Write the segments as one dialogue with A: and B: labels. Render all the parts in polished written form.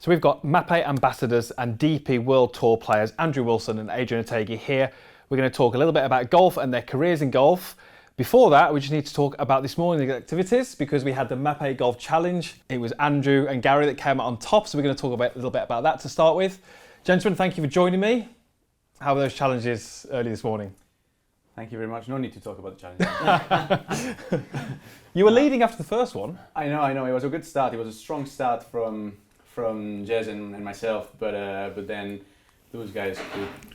A: So we've got Mapei ambassadors and DP World Tour players Andrew Wilson and Adrian Otaegui here. We're going to talk a little bit about golf and their careers in golf. Before that, we just need to talk about this morning's activities because we had the Mapei Golf Challenge. It was Andrew and Gary that came out on top, so we're going to talk a little bit about that to start with. Gentlemen, thank you for joining me. How were those challenges early this morning?
B: Thank you very much. No need to talk about the challenge.
A: You were leading after the first one.
B: I know. It was a good start. It was a strong start from Jez and myself, but then those guys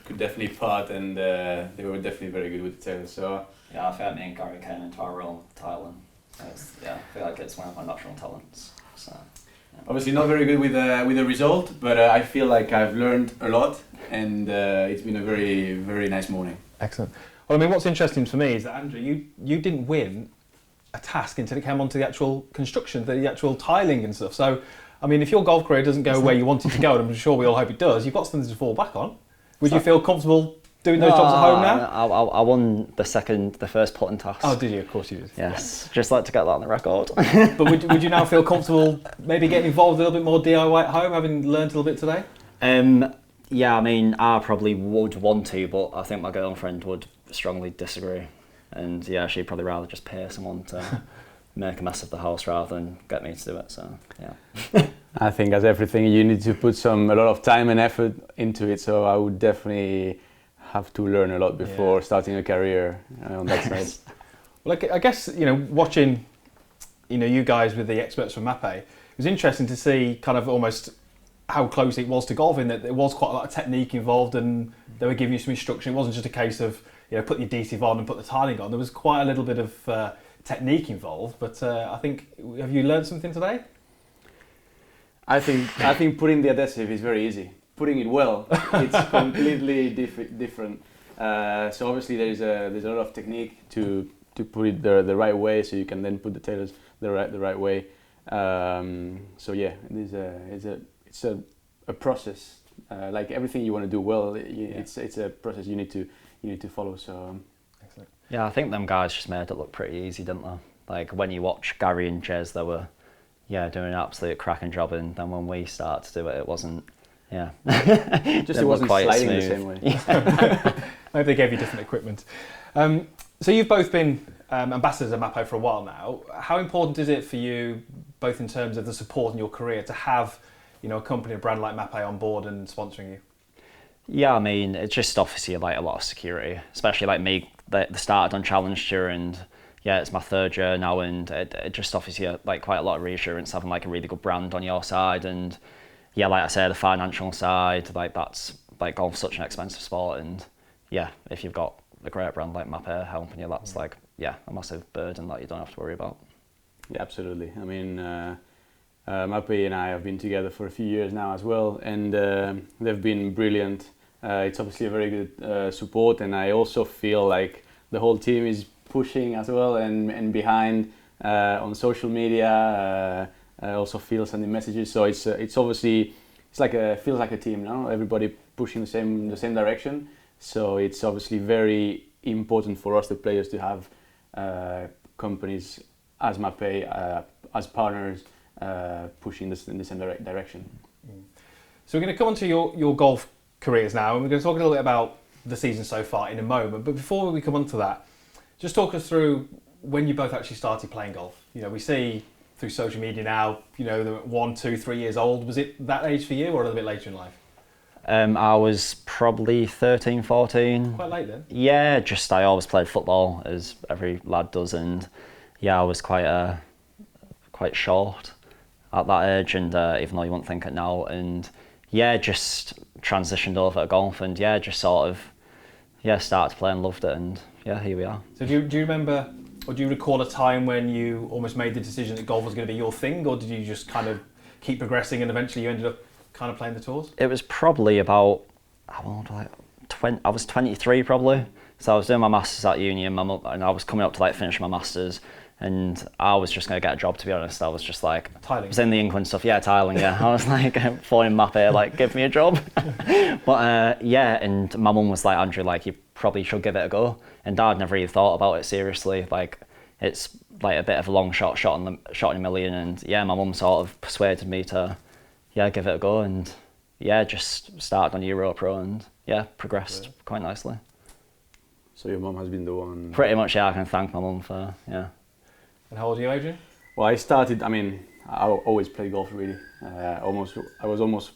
B: could definitely putt, and they were definitely very good with the tail. So
C: yeah, I feel like me and Gary came into our role tiling. I feel like it's one of my natural talents. So yeah.
B: Obviously not very good with the result, but I feel like I've learned a lot, and it's been a very, very nice morning.
A: Excellent. Well, I mean, what's interesting for me is that Andrew, you didn't win a task until it came onto the actual construction, the actual tiling and stuff. So, I mean, if your golf career doesn't go where you want it to go, and I'm sure we all hope it does, you've got something to fall back on. Would you feel comfortable doing those jobs at home now?
C: I won the first putting task.
A: Oh, did you? Of course you did.
C: Yes, just like to get that on the record.
A: But would you now feel comfortable maybe getting involved a little bit more DIY at home, having learned a little bit today?
C: Yeah, I mean, I probably would want to, but I think my girlfriend would strongly disagree. And yeah, she'd probably rather just pay someone to make a mess of the house rather than get me to do it. So yeah.
B: I think as everything, you need to put a lot of time and effort into it. So I would definitely have to learn a lot before starting a career on that side.
A: Well, I guess watching you guys with the experts from Mapei, it was interesting to see kind of almost how close it was to golf, in that there was quite a lot of technique involved, and they were giving you some instruction. It wasn't just a case of put your adhesive on and put the tiling on. There was quite a little bit of technique involved. But I think, have you learned something today?
B: I think putting the adhesive is very easy. Putting it well, it's completely different. So obviously there's a lot of technique to put it the right way, so you can then put the tailors the right way. So yeah, it's a process. Like everything you want to do well, it's a process you need to follow. So
A: excellent.
C: Yeah, I think them guys just made it look pretty easy, didn't they? Like when you watch Gary and Jez, they were doing an absolute cracking job, and then when we started to do it, it wasn't. Yeah,
B: it wasn't
C: quite
B: sliding
C: smooth.
B: the same way.
A: Maybe they gave you different equipment. So you've both been ambassadors of Mapei for a while now. How important is it for you, both in terms of the support in your career, to have a company, a brand like Mapei on board and sponsoring you?
C: Yeah, I mean, it's just obviously like a lot of security, especially like me that started on Challenge Tour, and it's my third year now, and it just obviously like quite a lot of reassurance having like a really good brand on your side. And yeah, like I say, the financial side, like that's like golf's such an expensive sport, and if you've got a great brand like Mapei helping you, that's like a massive burden that you don't have to worry about.
B: Yeah, absolutely. I mean, Mapei and I have been together for a few years now as well, and they've been brilliant. It's obviously a very good support, and I also feel like the whole team is pushing as well and behind on social media. I also feel sending messages, so it's obviously feels like a team now. Everybody pushing the same direction. So it's obviously very important for us, the players, to have companies as Mapei as partners pushing in the same direction.
A: So we're going to come on to your golf careers now, and we're going to talk a little bit about the season so far in a moment. But before we come on to that, just talk us through when you both actually started playing golf. We see through social media now, they're 1, 2, 3 years old. Was it that age for you, or a little bit later in life?
C: I was probably 13, 14.
A: Quite late then?
C: Yeah, I always played football, as every lad does, and I was quite short at that age, and even though you wouldn't think it now, and just transitioned over to golf, and just sort of started to play and loved it, and here we are.
A: So do you remember, or do you recall a time when you almost made the decision that golf was going to be your thing, or did you just kind of keep progressing and eventually you ended up kind of playing the tours?
C: It was probably about, I was 23 probably, so I was doing my masters at uni, and I was coming up to like finish my masters, and I was just going to get a job, to be honest. I was just like,
A: tiling.
C: I was in the England stuff, tiling, I was like, phoning Mapei, like, give me a job. But and my mum was like, Andrew, like, you probably should give it a go. And Dad never really thought about it seriously. Like, it's like a bit of a long shot in a million. And my mum sort of persuaded me to yeah, give it a go, and yeah, just started on Euro Pro and yeah, progressed quite nicely.
B: So your mum has been the one.
C: Pretty much, yeah. I can thank my mum for
A: And how old are you, Adrian?
B: Well, I started. I mean, I always played golf really. I was almost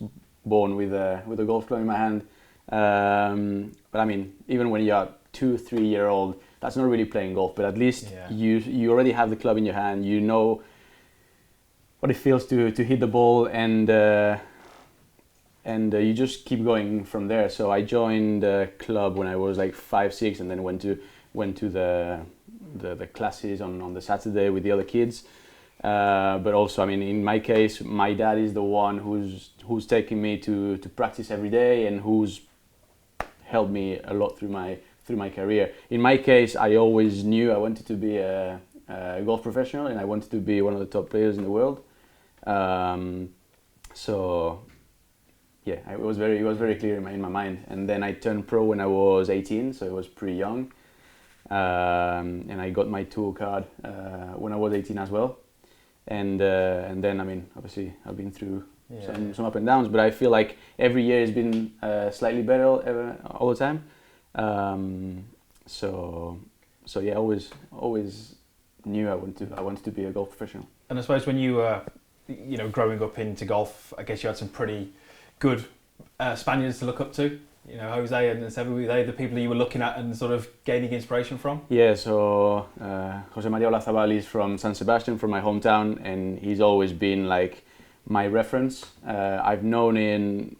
B: born with a golf club in my hand. But I mean, even when you're 2-3 year old, that's not really playing golf. But at least you already have the club in your hand. You know what it feels to hit the ball, and you just keep going from there. So I joined the club when I was like 5-6, and then went to the classes on the Saturday with the other kids. But also, I mean, in my case, my dad is the one who's taking me to practice every day, and who's helped me a lot through my career. In my case, I always knew I wanted to be a golf professional, and I wanted to be one of the top players in the world. So yeah, it was very clear in my mind. And then I turned pro when I was 18, so it was pretty young. And I got my tour card when I was 18 as well. And then, I mean, obviously I've been through some up and downs, but I feel like every year has been slightly better all the time. So yeah, always knew I wanted to be a golf professional.
A: And I suppose when you were, growing up into golf, I guess you had some pretty good Spaniards to look up to. Jose and Seve, were they the people you were looking at and sort of gaining inspiration from?
B: Yeah, so Jose Maria Olazabal is from San Sebastian, from my hometown, and he's always been like my reference. I've known him,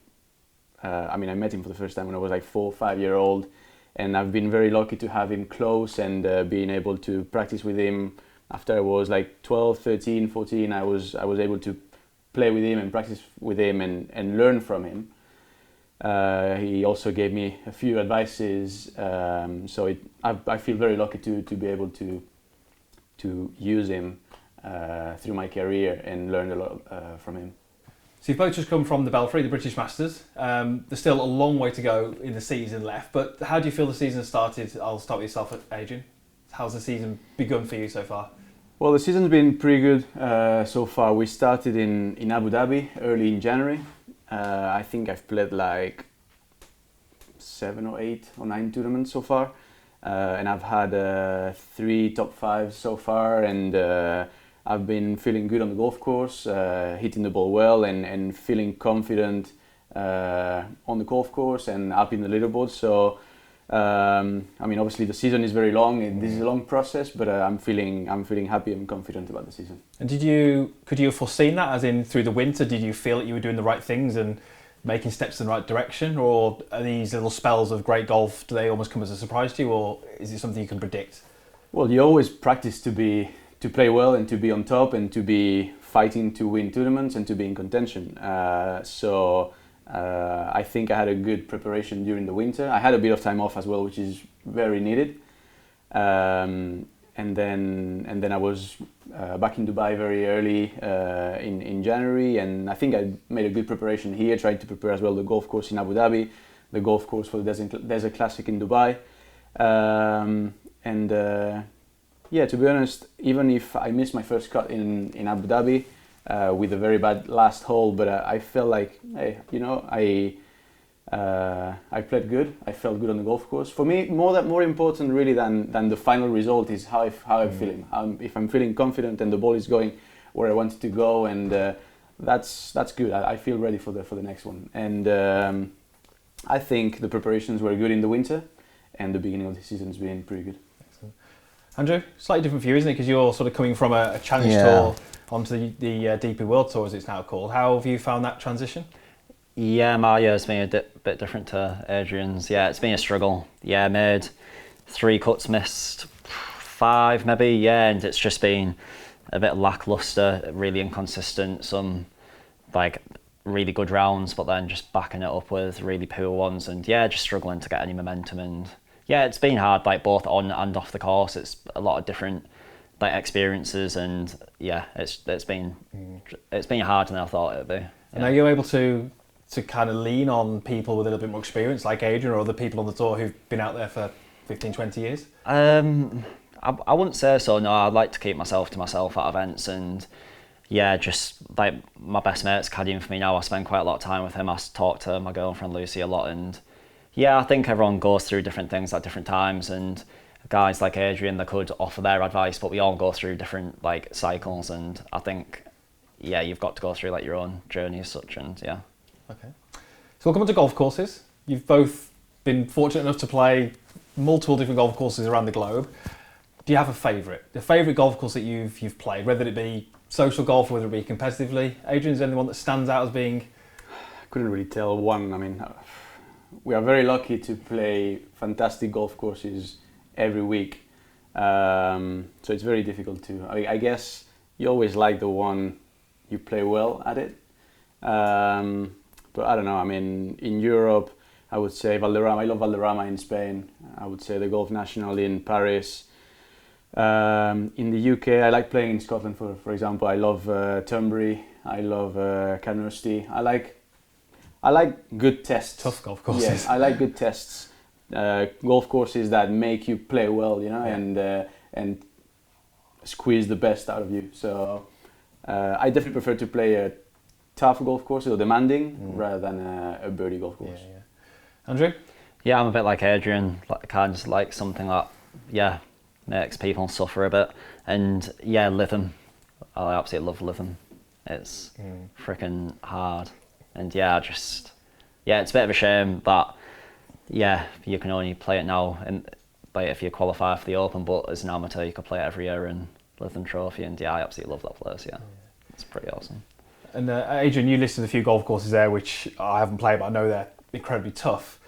B: I met him for the first time when I was like 4 or 5 year old, and I've been very lucky to have him close and being able to practice with him. After I was like 12, 13, 14, I was able to play with him and practice with him and learn from him. He also gave me a few advices, so I feel very lucky to be able to use him through my career and learn a lot from him.
A: So you've both just come from the Belfry, the British Masters. There's still a long way to go in the season left, but how do you feel the season has started? I'll start with yourself, Adrian. How's the season begun for you so far?
B: Well, the season's been pretty good so far. We started in Abu Dhabi early in January. I think I've played like 7 or 8 or 9 tournaments so far, and I've had 3 top 5s so far, and I've been feeling good on the golf course, hitting the ball well and feeling confident on the golf course and up in the leaderboard. So obviously the season is very long and this is a long process, but I'm feeling happy and confident about the season.
A: And could you have foreseen that, as in through the winter? Did you feel that you were doing the right things and making steps in the right direction, or are these little spells of great golf, do they almost come as a surprise to you, or is it something you can predict?
B: Well, you always practice to play well and to be on top and to be fighting to win tournaments and to be in contention. I think I had a good preparation during the winter. I had a bit of time off as well, which is very needed. And then I was back in Dubai very early in January, and I think I made a good preparation here. Tried to prepare as well the golf course in Abu Dhabi, the golf course for the Desert Classic in Dubai. To be honest, even if I missed my first cut in Abu Dhabi, with a very bad last hole, but I felt like, hey, I played good. I felt good on the golf course. For me, more important really than the final result is how I'm feeling. If I'm feeling confident and the ball is going where I want it to go, and that's good. I feel ready for the next one. And I think the preparations were good in the winter, and the beginning of the season has been pretty good.
A: Excellent. Andrew, slightly different for you, isn't it? Because you're sort of coming from a challenge tour onto the DP World Tour, as it's now called. How have you found that transition?
C: Yeah, my year's been a bit different to Adrian's. Yeah, it's been a struggle. Yeah, made 3 cuts, missed 5 maybe. Yeah, and it's just been a bit lackluster, really inconsistent. Some like really good rounds, but then just backing it up with really poor ones, and yeah, just struggling to get any momentum. And yeah, it's been hard, like both on and off the course. It's a lot of different like experiences, and yeah, it's been harder than I thought it would be. Yeah.
A: And are you able to kind of lean on people with a little bit more experience, like Adrian, or other people on the tour who've been out there for 15, 20 years?
C: I wouldn't say so. No, I'd like to keep myself to myself at events, and yeah, just like my best mate's caddying for me now. I spend quite a lot of time with him. I talk to my girlfriend Lucy a lot, and yeah, I think everyone goes through different things at different times, and guys like Adrian, they could offer their advice, but we all go through different like cycles, and I think, yeah, you've got to go through like your own journey as such, and yeah.
A: Okay. So we'll come on to golf courses. You've both been fortunate enough to play multiple different golf courses around the globe. Do you have a favourite golf course that you've played, whether it be social golf, whether it be competitively? Adrian, is there anyone that stands out as being?
B: I couldn't really tell one. I mean, we are very lucky to play fantastic golf courses every week. So it's very difficult to. I guess you always like the one you play well at it. But I don't know. I mean, in Europe, I would say Valderrama. I love Valderrama in Spain. I would say the Golf National in Paris. In the UK, I like playing in Scotland. For example, I love Turnberry. I love Carnoustie. I like good tests.
A: Tough golf courses.
B: Yes, I like good tests. Golf courses that make you play well, you know, and squeeze the best out of you. So I definitely prefer to play a tough golf course or demanding rather than a birdie golf course.
A: Yeah. Andrew?
C: Yeah, I'm a bit like Adrian. Like, kind of just like something that, yeah, makes people suffer a bit. And yeah, Lytham. I absolutely love Lytham. It's freaking hard. And yeah, it's a bit of a shame that, yeah, you can only play it now, and like if you qualify for the Open, but as an amateur you could play it every year in Lytham Trophy, and yeah, I absolutely love that place. Yeah, it's pretty awesome.
A: And Adrian, you listed a few golf courses there which I haven't played, but I know they're incredibly tough.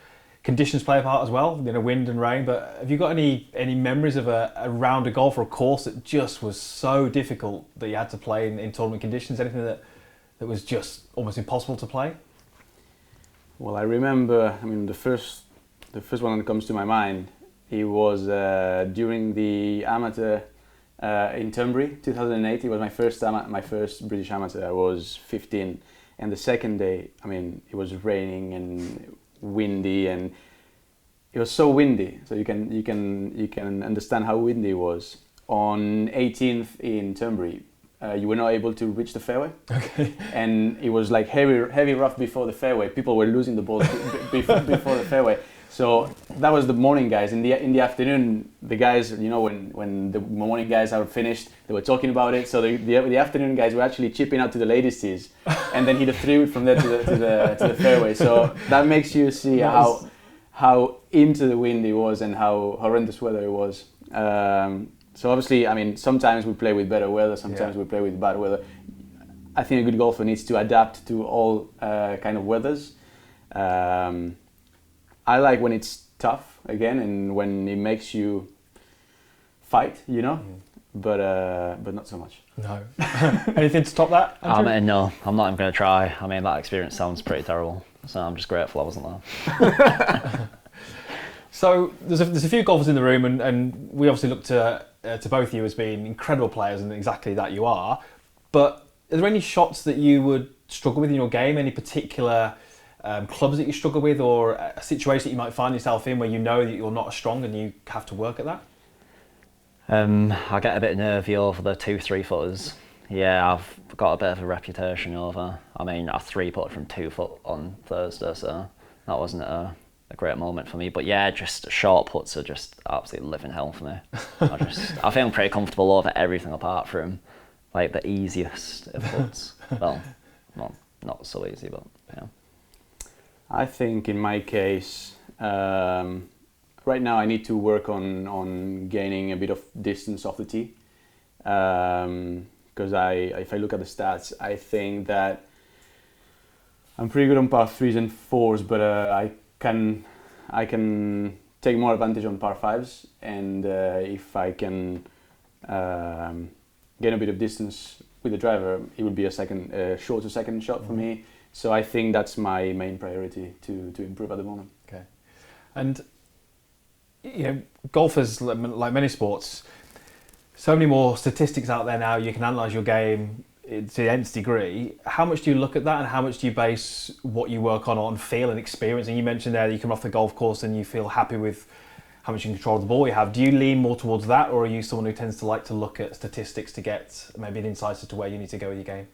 A: Conditions play a part as well, you know, wind and rain. But have you got any memories of a round of golf or a course that just was so difficult that you had to play in tournament conditions? Anything that was just almost impossible to play?
B: Well, I remember. I mean, the first one that comes to my mind, it was during the amateur in Turnberry, 2008. It was my first British amateur. I was 15, and the second day, I mean, it was raining and windy, and it was so windy. So you can understand how windy it was. On 18th in Turnberry, you were not able to reach the fairway.
A: Okay.
B: And it was like heavy rough before the fairway. People were losing the ball before the fairway. So that was the morning guys. In the afternoon, the guys, you know, when the morning guys are finished, they were talking about it. So the afternoon guys were actually chipping out to the ladies' tees, and then he'd threw it from there to the fairway. So that makes you see how into the wind it was and how horrendous weather it was. So obviously, I mean, sometimes we play with better weather, sometimes we play with bad weather. I think a good golfer needs to adapt to all kind of weathers. I like when it's tough again, and when it makes you fight, you know, but not so much.
A: No. Anything to top that, Andrew?
C: No, I'm not even going to try. I mean, that experience sounds pretty terrible, so I'm just grateful I wasn't there.
A: So there's a few golfers in the room, and we obviously look to both of you as being incredible players, and exactly that you are. But are there any shots that you would struggle with in your game? Any particular clubs that you struggle with, or a situation that you might find yourself in where you know that you're not as strong and you have to work at that?
C: I get a bit nervy over the 2-3 footers. Yeah, I've got a bit of a reputation over. I mean, I 3-putted from 2 foot on Thursday, so that wasn't a great moment for me. But yeah, just short putts are just absolutely living hell for me. I feel pretty comfortable over everything apart from like the easiest of putts. Well, not so easy, but yeah.
B: I think in my case, right now I need to work on gaining a bit of distance off the tee. Because if I look at the stats, I think that I'm pretty good on par 3s and 4s, but I can take more advantage on par 5s, and if I can gain a bit of distance with the driver, it would be a shorter second shot for me. So I think that's my main priority to improve at the moment.
A: Okay. And you know, golfers, like many sports, so many more statistics out there now. You can analyse your game to the nth degree. How much do you look at that, and how much do you base what you work on feel and experience? And you mentioned there that you come off the golf course and you feel happy with how much you can control the ball you have. Do you lean more towards that, or are you someone who tends to like to look at statistics to get maybe an insight as to where you need to go with your game?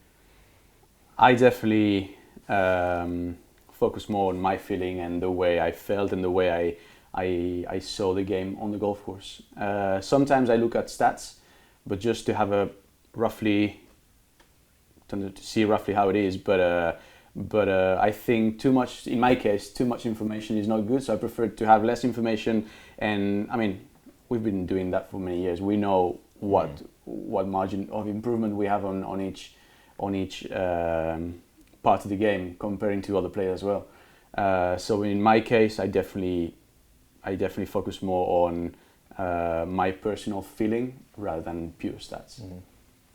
B: I definitely focus more on my feeling and the way I felt and the way I saw the game on the golf course. Sometimes I look at stats, but just to have a roughly, to see roughly how it is. But I think too much, in my case, too much information is not good. So I prefer to have less information. And I mean, we've been doing that for many years. We know what margin of improvement we have on each part of the game comparing to other players as well. So in my case, I definitely focus more on my personal feeling rather than pure stats.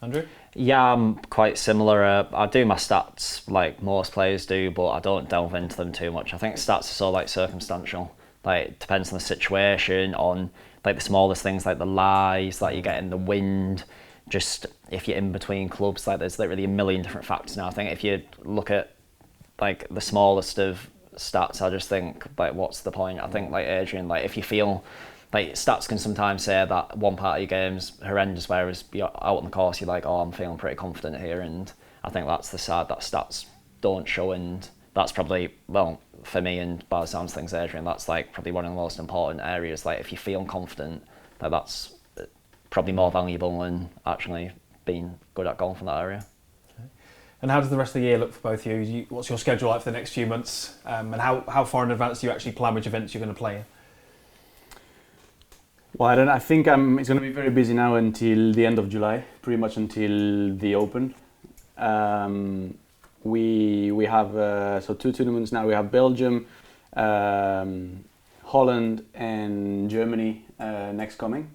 A: Andrew?
C: Yeah, I'm quite similar. I do my stats like most players do, but I don't delve into them too much. I think stats are so like circumstantial. Like it depends on the situation, on like the smallest things like the lies that you get in the wind. Just if you're in between clubs, like there's literally a million different factors now. I think if you look at like the smallest of stats, I just think like what's the point? I think like Adrian, like if you feel like stats can sometimes say that one part of your game's horrendous, whereas you're out on the course, you're like, oh, I'm feeling pretty confident here, and I think that's the side that stats don't show, and that's probably, well, for me and by the sounds of things, Adrian, that's like probably one of the most important areas. Like if you feel confident, like that's probably more valuable than actually being good at golf in that area.
A: And how does the rest of the year look for both of you? What's your schedule like for the next few months? And how far in advance do you actually plan which events you're going to play in?
B: Well, I don't know. I think it's going to be very busy now until the end of July, pretty much until the Open. We have so 2 tournaments now. We have Belgium, Holland, and Germany next coming,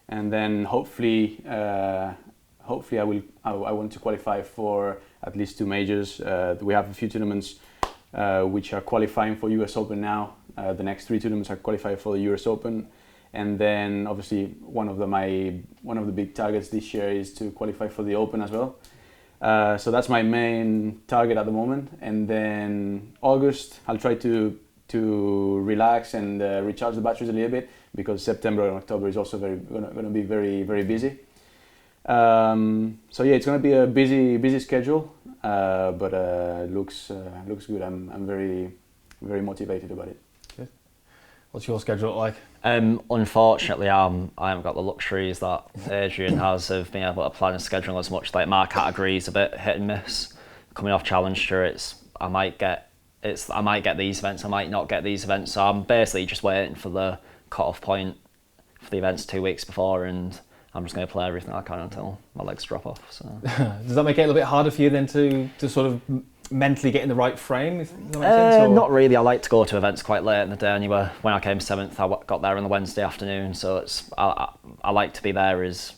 B: and then hopefully I want to qualify for at least 2 majors. We have a few tournaments which are qualifying for US Open now. The next 3 tournaments are qualifying for the US Open. And then obviously one of the big targets this year is to qualify for the Open as well. So that's my main target at the moment. And then August, I'll try to relax and recharge the batteries a little bit, because September and October is also going to be very, very busy. So yeah, it's going to be a busy schedule, but looks good. I'm very, very motivated about it.
A: Good. What's your schedule like?
C: Unfortunately, I haven't got the luxuries that Adrian has of being able to plan a schedule as much. Like my category is a bit hit and miss. Coming off Challenger, I might get these events, I might not get these events. So I'm basically just waiting for the cut-off point for the events 2 weeks before, and I'm just going to play everything I can until my legs drop off. So
A: does that make it a little bit harder for you then to sort of mentally get in the right frame? If that makes sense, or?
C: Not really. I like to go to events quite late in the day anyway. When I came 7th, I got there on the Wednesday afternoon, so I like to be there as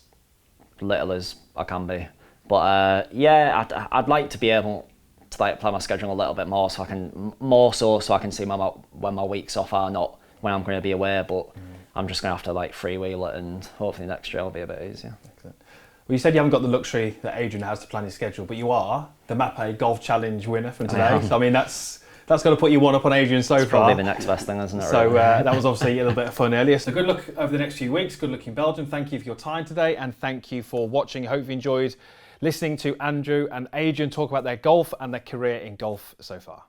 C: little as I can be. But I'd like to be able to like play my schedule a little bit more, so I can see when my weeks off are, not when I'm going to be away. But I'm just going to have to like freewheel it, and hopefully next year will be a bit easier.
A: Excellent. Well, you said you haven't got the luxury that Adrian has to plan his schedule, but you are the Mapei Golf Challenge winner from today. So I mean, that's got to put you one up on Adrian so far.
C: Probably the next best thing, isn't it?
A: So that was obviously a little bit of fun earlier. So good luck over the next few weeks. Good luck in Belgium. Thank you for your time today, and thank you for watching. I hope you enjoyed listening to Andrew and Adrian talk about their golf and their career in golf so far.